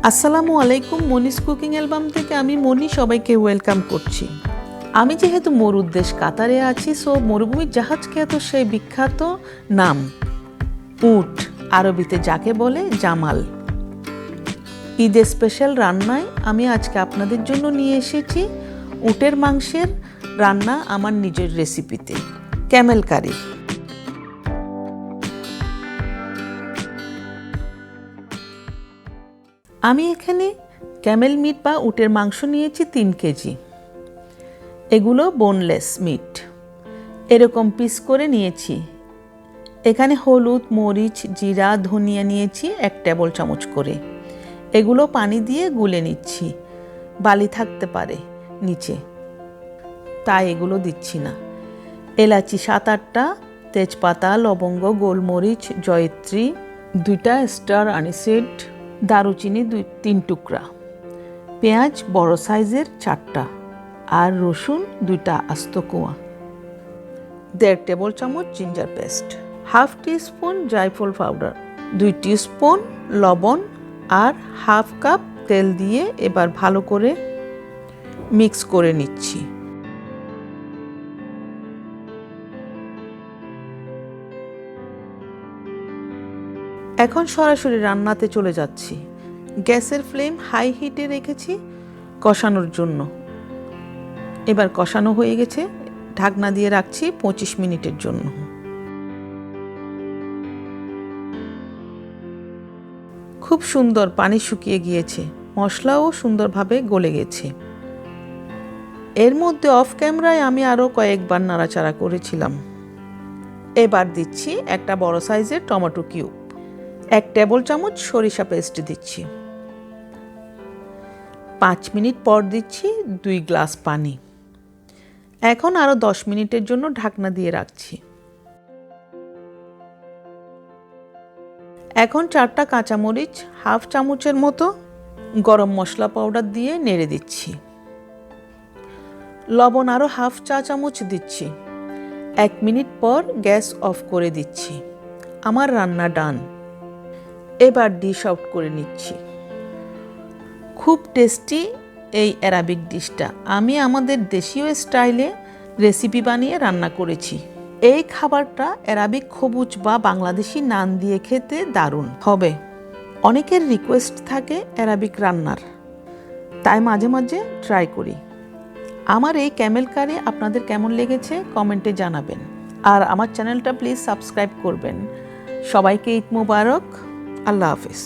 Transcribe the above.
আসসালামু আলাইকুম, Moni's cooking album থেকে আমি মনি সবাইকে ওয়েলকাম করছি। আমি যেহেতু মরুর দেশ কাতারে আছি, সো মরুভূমির জাহাজ খ্যাত সেই বিখ্যাত নাম উট, আরবিতে যাকে বলে জামাল। ঈদের স্পেশাল রান্নায় আমি আজকে আপনাদের জন্য নিয়ে এসেছি উটের মাংসের রান্না আমার নিজের রেসিপিতে, ক্যামেল কারি। আমি এখানে ক্যামেল মিট বা উটের মাংস নিয়েছি 3 কেজি। এগুলো বোনলেস মিট, এরকম পিস করে নিয়েছি। এখানে হলুদ, মরিচ, জিরা, ধনিয়া নিয়েছি 1 টেবিল চামচ করে। এগুলো পানি দিয়ে গুলে নিচ্ছি, বালি থাকতে পারে নিচে, তাই এগুলো দিচ্ছি না। এলাচি 7-8টা, তেজপাতা, লবঙ্গ, গোলমরিচ, জয়িত্রী 2টা, স্টার আনিসিড, দারুচিনি 2-3 টুকরা, পেঁয়াজ বড় সাইজের 4টা, আর রসুন 2টা আস্ত কোয়া, 1.5 টেবিল চামচ জিঞ্জার পেস্ট, 1/2 টিস্পুন জায়ফল পাউডার, 2 টিস্পুন লবণ আর 1/2 কাপ তেল দিয়ে এবার ভালো করে মিক্স করে নিচ্ছি। এখন সরাসরি রান্নাতে চলে যাচ্ছি। গ্যাসের ফ্লেম হাই হিটে রেখেছি কষানোর জন্য। এবার কষানো হয়ে গেছে, ঢাকনা দিয়ে রাখছি 25 মিনিটের জন্য। খুব সুন্দর পানি শুকিয়ে গিয়েছে, মশলাও সুন্দরভাবে গলে গেছে। এর মধ্যে অফ ক্যামেরায় আমি আরও কয়েকবার নাড়াচাড়া করেছিলাম। এবার দিচ্ছি একটা বড় সাইজের টমেটো কিউব, 1 টেবিল চামচ সরিষা পেস্ট দিচ্ছি। 5 মিনিট পর দিচ্ছি 2 গ্লাস পানি। এখন আরও 10 মিনিটের জন্য ঢাকনা দিয়ে রাখছি। এখন 4টা কাঁচামরিচ, 1/2 চামচের মতো গরম মশলা পাউডার দিয়ে নেড়ে দিচ্ছি। লবণ আরও 1/2 চা চামচ দিচ্ছি। 1 মিনিট পর গ্যাস অফ করে দিচ্ছি। আমার রান্না ডান। এবার ডিশ আউট করে নিচ্ছি। খুব টেস্টি এই অ্যারাবিক ডিশটা আমি আমাদের দেশীয় স্টাইলে রেসিপি বানিয়ে রান্না করেছি। এই খাবারটা অ্যারাবিক খবুজ বা বাংলাদেশি নান দিয়ে খেতে দারুণ হবে। অনেকের রিকোয়েস্ট থাকে অ্যারাবিক রান্নার, তাই মাঝে মাঝে ট্রাই করি। আমার এই ক্যামেল কারি আপনাদের কেমন লেগেছে কমেন্টে জানাবেন, আর আমার চ্যানেলটা প্লিজ সাবস্ক্রাইব করবেন। সবাইকে ঈদ মোবারক। আল্লাহ হাফিজ।